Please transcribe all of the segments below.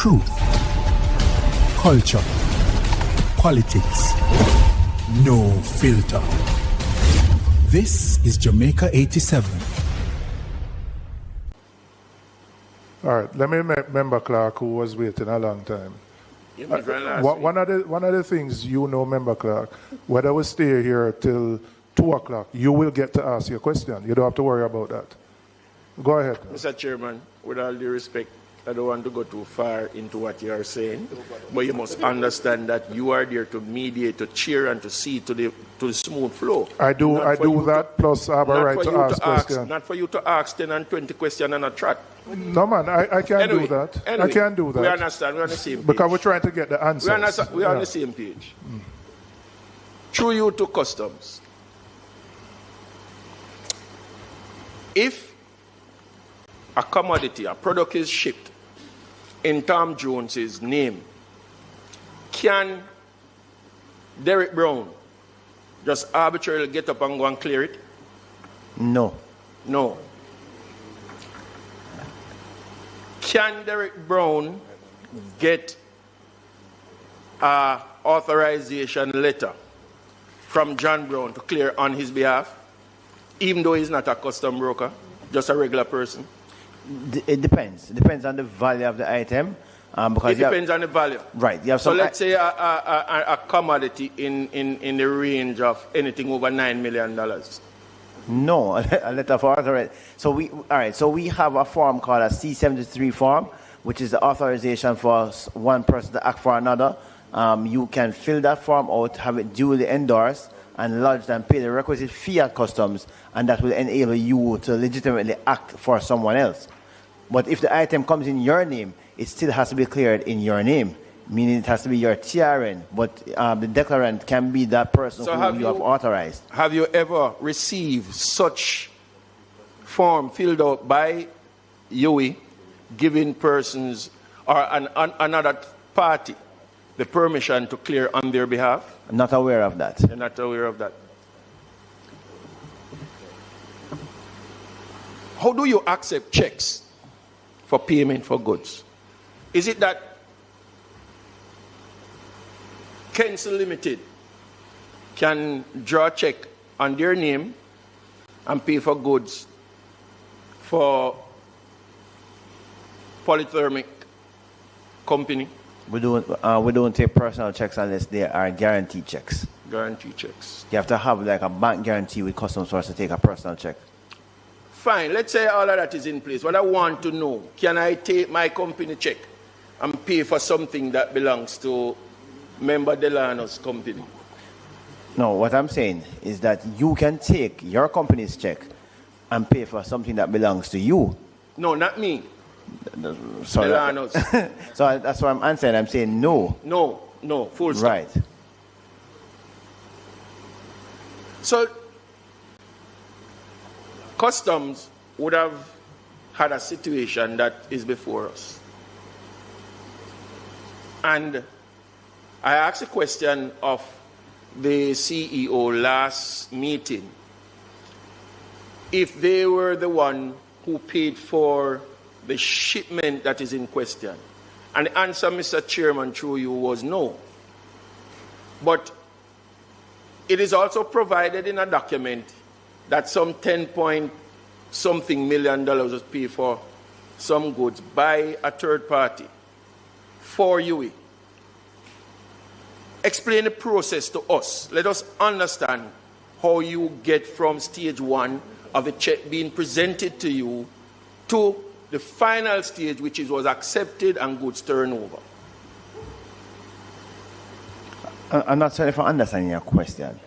Truth, culture, politics, no filter. This is Jamaica 87. All right, let me member Clark, who was waiting a long time. One of the things you know, member Clark, whether we stay here till 2 o'clock, you will get to ask your question. You don't have to worry about that. Go ahead. Mr. Chairman, with all due respect, I don't want to go too far into what you are saying, but you must understand that you are there to mediate, to cheer, and to see to the smooth flow. I do that, plus I have a right to ask questions. Not for you to ask 10 and 20 questions and a trot. No, man, I can't do that. I can't do that. We understand. We're on the same page. Because we're trying to get the answers. We're on the same page. Through you to customs. If a commodity, a product is shipped in Tom Jones's name, can Derek Brown just arbitrarily get up and go and clear it? No. No. Can Derek Brown get an authorization letter from John Brown to clear on his behalf, even though he's not a custom broker, just a regular person? It depends. It depends on the value of the item. Because it depends on the value. Right. So let's say a commodity in the range of anything over $9 million. No, a letter for authorization. So we have a form called a C-73 form, which is the authorization for one person to act for another. You can fill that form out, have it duly endorsed, and lodged and pay the requisite fee at customs, and that will enable you to legitimately act for someone else. But if the item comes in your name, it still has to be cleared in your name, meaning it has to be your TRN, but the declarant can be that person who you have authorized. Have you ever received such form filled out by UWI, giving persons or another party the permission to clear on their behalf? I'm not aware of that. You're not aware of that. How do you accept checks for payment for goods? Is it that Kensal Limited can draw a check on their name and pay for goods for Polythermic Company? We don't take personal checks unless they are guarantee checks. Guarantee checks. You have to have like a bank guarantee with customs for us to take a personal check. Fine, let's say all of that is in place. What I want to know, can I take my company check and pay for something that belongs to member Delano's company? No, what I'm saying is that you can take your company's check and pay for something that belongs to you. No, not me. Sorry. Delano's. So that's what I'm answering. I'm saying no. No, full stop. Right. So, customs would have had a situation that is before us. And I asked a question of the CEO last meeting, if they were the one who paid for the shipment that is in question. And the answer, Mr. Chairman, through you, was no. But it is also provided in a document that some 10-point-something million was paid for some goods by a third party for UWI. Explain the process to us. Let us understand how you get from stage one of the check being presented to you to the final stage, which was accepted and goods turnover. I'm not sorry for understanding your question.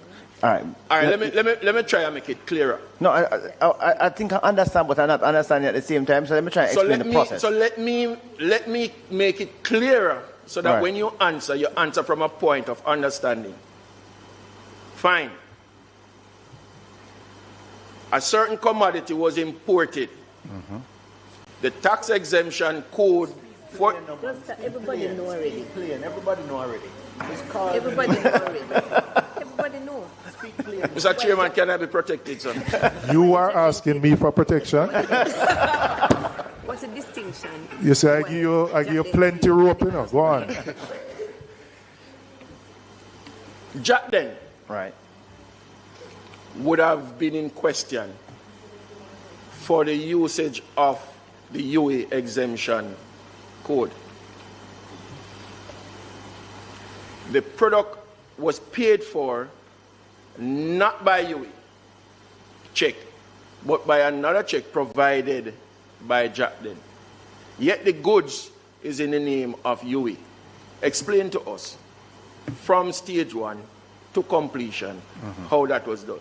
All right. Let me try and make it clearer. No, I think I understand, but I'm not understanding at the same time. So let me try and explain the process. So let me make it clearer so that when you answer from a point of understanding. Fine. A certain commodity was imported. Mm-hmm. The tax exemption code for everybody know already. Everybody know already. Everybody know already. Everybody know. Mr. Chairman, can I be protected, sir? You are asking me for protection? What's the distinction. You say I give you plenty rope, you know. Go on. JACDEN Right. would have been in question for the usage of the UE exemption code. The product was paid for not by UE check, but by another check provided by JACDEN. Yet the goods is in the name of UE. Explain to us from stage 1 to completion how that was done.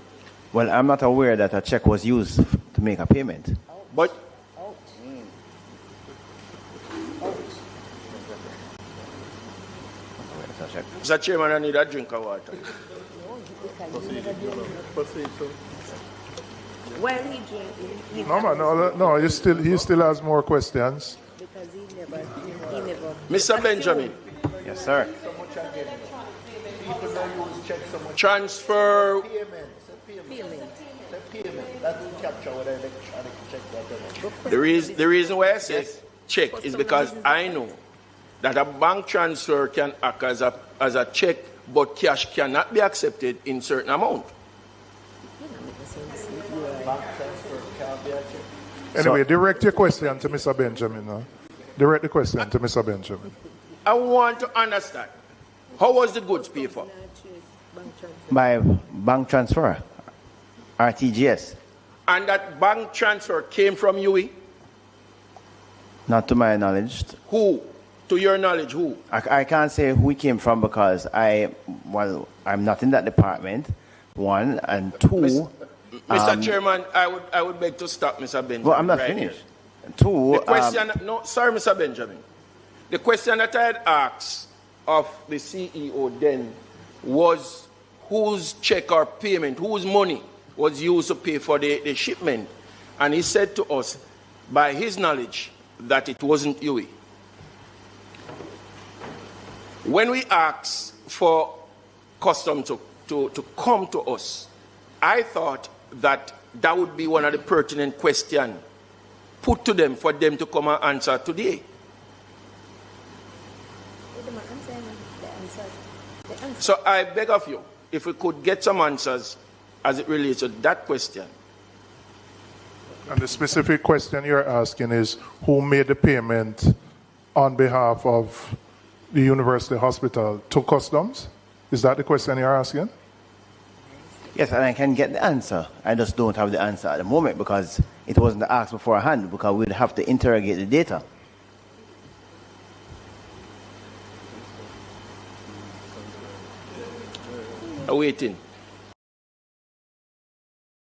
Well, I'm not aware that a check was used to make a payment. But Mr. Chairman, I need a drink of water. Well, he drank. No, he still has more questions. Because he never. Mr. Benjamin, Yes, sir. transfer. The reason why I say check is because I know that a bank transfer can act as a check, but cash cannot be accepted in certain amount. Anyway, direct your question to Mr. Benjamin. No? Direct the question to Mr. Benjamin. I want to understand, how was the goods paid for? By bank transfer, RTGS. And that bank transfer came from UE? Not to my knowledge. Who? To your knowledge, who? I can't say who it came from because I'm not in that department, one, and two. Mr. Chairman, I would beg to stop Mr. Benjamin. Well, I'm not right finished. here. Two. The question, no, sorry, Mr. Benjamin. The question that I had asked of the CEO then was whose check or payment, whose money was used to pay for the shipment. And he said to us, by his knowledge, that it wasn't UE. When we asked for custom to come to us, I thought that that would be one of the pertinent questions put to them for them to come and answer today. So I beg of you, if we could get some answers as it relates to that question. And the specific question you're asking is who made the payment on behalf of the university hospital to customs? Is that the question you're asking? Yes, and I can get the answer. I just don't have the answer at the moment because it wasn't asked beforehand because we'd have to interrogate the data. Waiting.